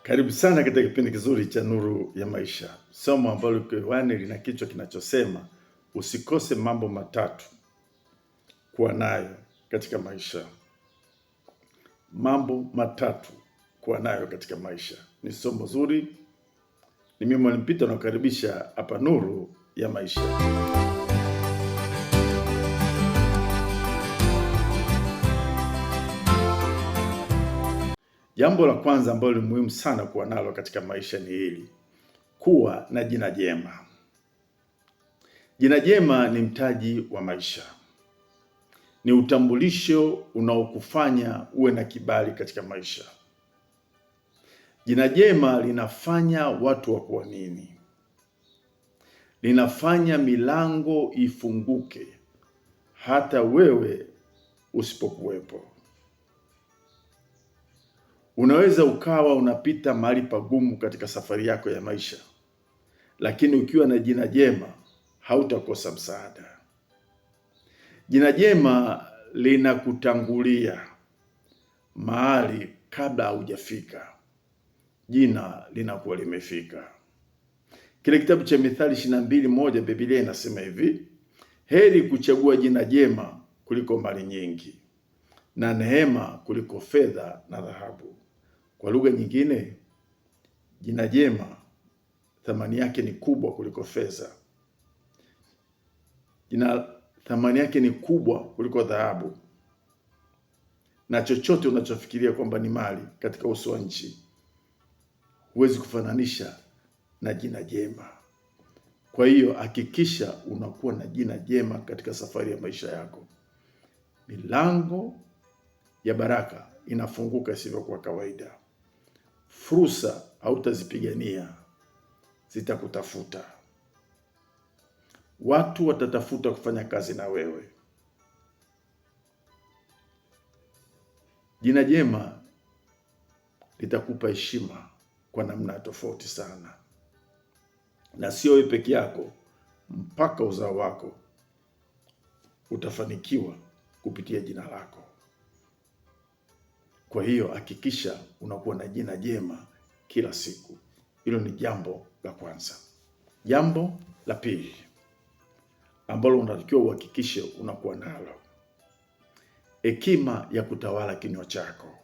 Karibu sana katika kipindi kizuri cha Nuru ya Maisha, somo ambalo liko hewani lina kichwa kinachosema usikose mambo matatu kuwa nayo katika maisha. Mambo matatu kuwa nayo katika maisha ni somo zuri. Ni mimi Mwalimu Peter nakukaribisha hapa Nuru ya Maisha. Jambo la kwanza ambalo ni muhimu sana kuwa nalo katika maisha ni hili: kuwa na jina jema. Jina jema ni mtaji wa maisha, ni utambulisho unaokufanya uwe na kibali katika maisha. Jina jema linafanya watu wakuamini, linafanya milango ifunguke hata wewe usipokuwepo. Unaweza ukawa unapita mahali pagumu katika safari yako ya maisha, lakini ukiwa na jina jema hautakosa msaada. Jina jema linakutangulia mahali kabla haujafika. Jina linakuwa limefika. Kile kitabu cha Mithali 22:1 Biblia inasema hivi: heri kuchagua jina jema kuliko mali nyingi, na neema kuliko fedha na dhahabu. Kwa lugha nyingine, jina jema thamani yake ni kubwa kuliko fedha. Thamani yake ni kubwa kuliko dhahabu, na chochote unachofikiria kwamba ni mali katika uso wa nchi huwezi kufananisha na jina jema. Kwa hiyo hakikisha unakuwa na jina jema katika safari ya maisha yako. Milango ya baraka inafunguka isivyokuwa kawaida. Fursa hautazipigania, zitakutafuta. Watu watatafuta kufanya kazi na wewe. Jina jema litakupa heshima kwa namna tofauti sana, na sio wewe peke yako, mpaka uzao wako utafanikiwa kupitia jina lako. Kwa hiyo hakikisha unakuwa na jina jema kila siku. Hilo ni jambo la kwanza. Jambo la pili ambalo unatakiwa uhakikishe unakuwa nalo: hekima ya kutawala kinywa chako.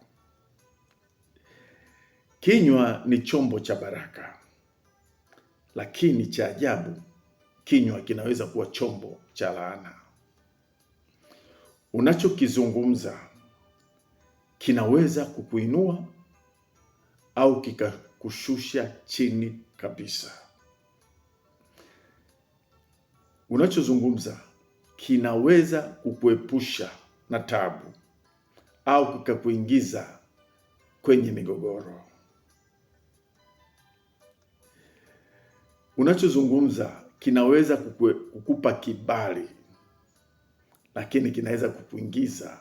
Kinywa ni chombo cha baraka, lakini cha ajabu, kinywa kinaweza kuwa chombo cha laana. Unachokizungumza kinaweza kukuinua au kikakushusha chini kabisa. Unachozungumza kinaweza kukuepusha na tabu au kikakuingiza kwenye migogoro. Unachozungumza kinaweza kukupa kibali, lakini kinaweza kukuingiza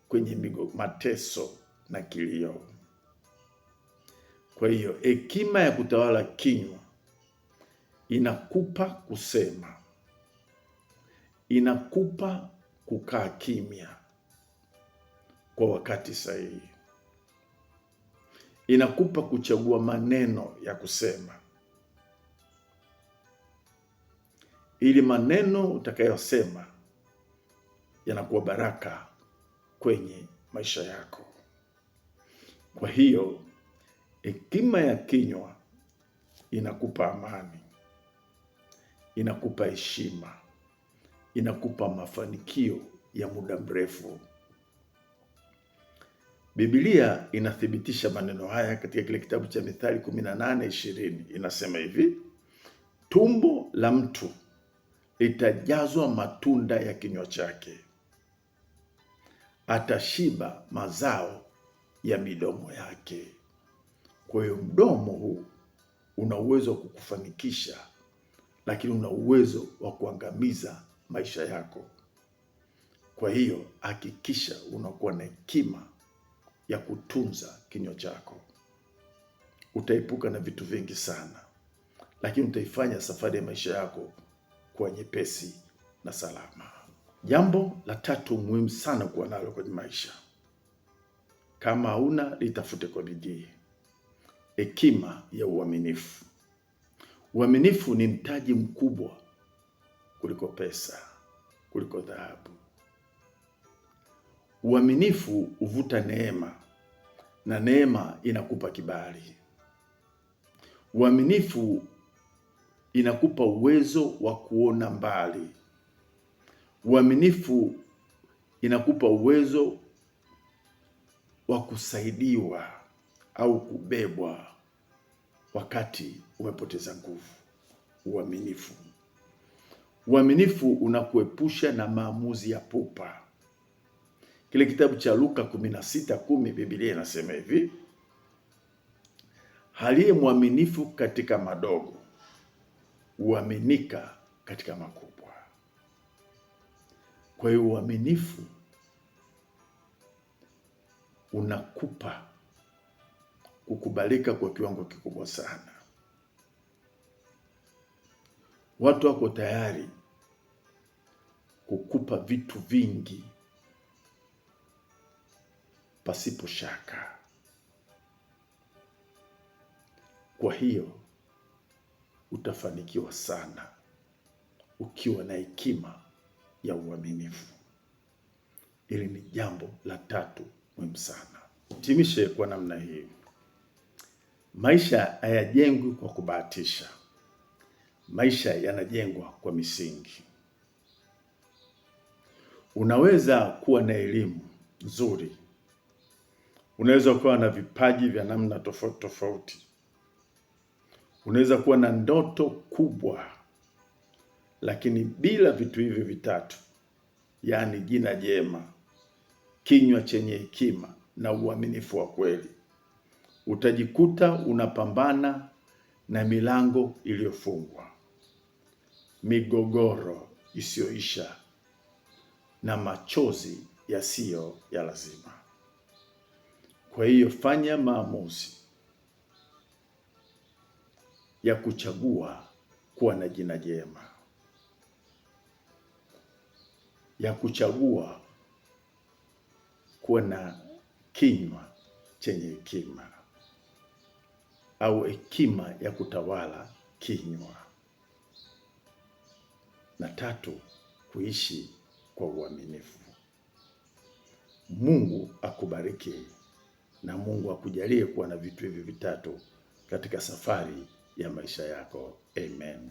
kwenye mateso na kilio. Kwa hiyo hekima ya kutawala kinywa inakupa kusema, inakupa kukaa kimya kwa wakati sahihi, inakupa kuchagua maneno ya kusema, ili maneno utakayosema yanakuwa baraka kwenye maisha yako. Kwa hiyo hekima ya kinywa inakupa amani, inakupa heshima, inakupa mafanikio ya muda mrefu. Biblia inathibitisha maneno haya katika kile kitabu cha Mithali 18:20. Inasema hivi: tumbo la mtu litajazwa matunda ya kinywa chake, atashiba mazao ya midomo yake. Kwa hiyo mdomo huu una uwezo wa kukufanikisha, lakini una uwezo wa kuangamiza maisha yako. Kwa hiyo hakikisha unakuwa na hekima ya kutunza kinywa chako. Utaepuka na vitu vingi sana, lakini utaifanya safari ya maisha yako kuwa nyepesi na salama. Jambo la tatu muhimu sana kuwa nalo kwenye maisha, kama hauna litafute kwa bidii: hekima ya uaminifu. Uaminifu ni mtaji mkubwa kuliko pesa, kuliko dhahabu. Uaminifu huvuta neema na neema inakupa kibali. Uaminifu inakupa uwezo wa kuona mbali. Uaminifu inakupa uwezo wa kusaidiwa au kubebwa wakati umepoteza nguvu. Uaminifu. Uaminifu unakuepusha na maamuzi ya pupa. Kile kitabu cha Luka 16:10 Biblia inasema hivi: aliye mwaminifu katika madogo huaminika katika makubwa. Kwa hiyo uaminifu unakupa kukubalika kwa kiwango kikubwa sana. Watu wako tayari kukupa vitu vingi pasipo shaka. Kwa hiyo utafanikiwa sana ukiwa na hekima ya uaminifu. Hili ni jambo la tatu muhimu sana. Hitimishe kwa namna hii: maisha hayajengwi kwa kubahatisha. Maisha yanajengwa kwa misingi. Unaweza kuwa na elimu nzuri, unaweza kuwa na vipaji vya namna tofauti tofauti, unaweza kuwa na ndoto kubwa, lakini bila vitu hivi vitatu, yaani jina jema, kinywa chenye hekima na uaminifu wa kweli, utajikuta unapambana na milango iliyofungwa, migogoro isiyoisha na machozi yasiyo ya lazima. Kwa hiyo fanya maamuzi ya kuchagua kuwa na jina jema, ya kuchagua kuwa na kinywa chenye hekima au hekima ya kutawala kinywa. Na tatu, kuishi kwa uaminifu. Mungu akubariki na Mungu akujalie kuwa na vitu hivi vitatu katika safari ya maisha yako. Amen.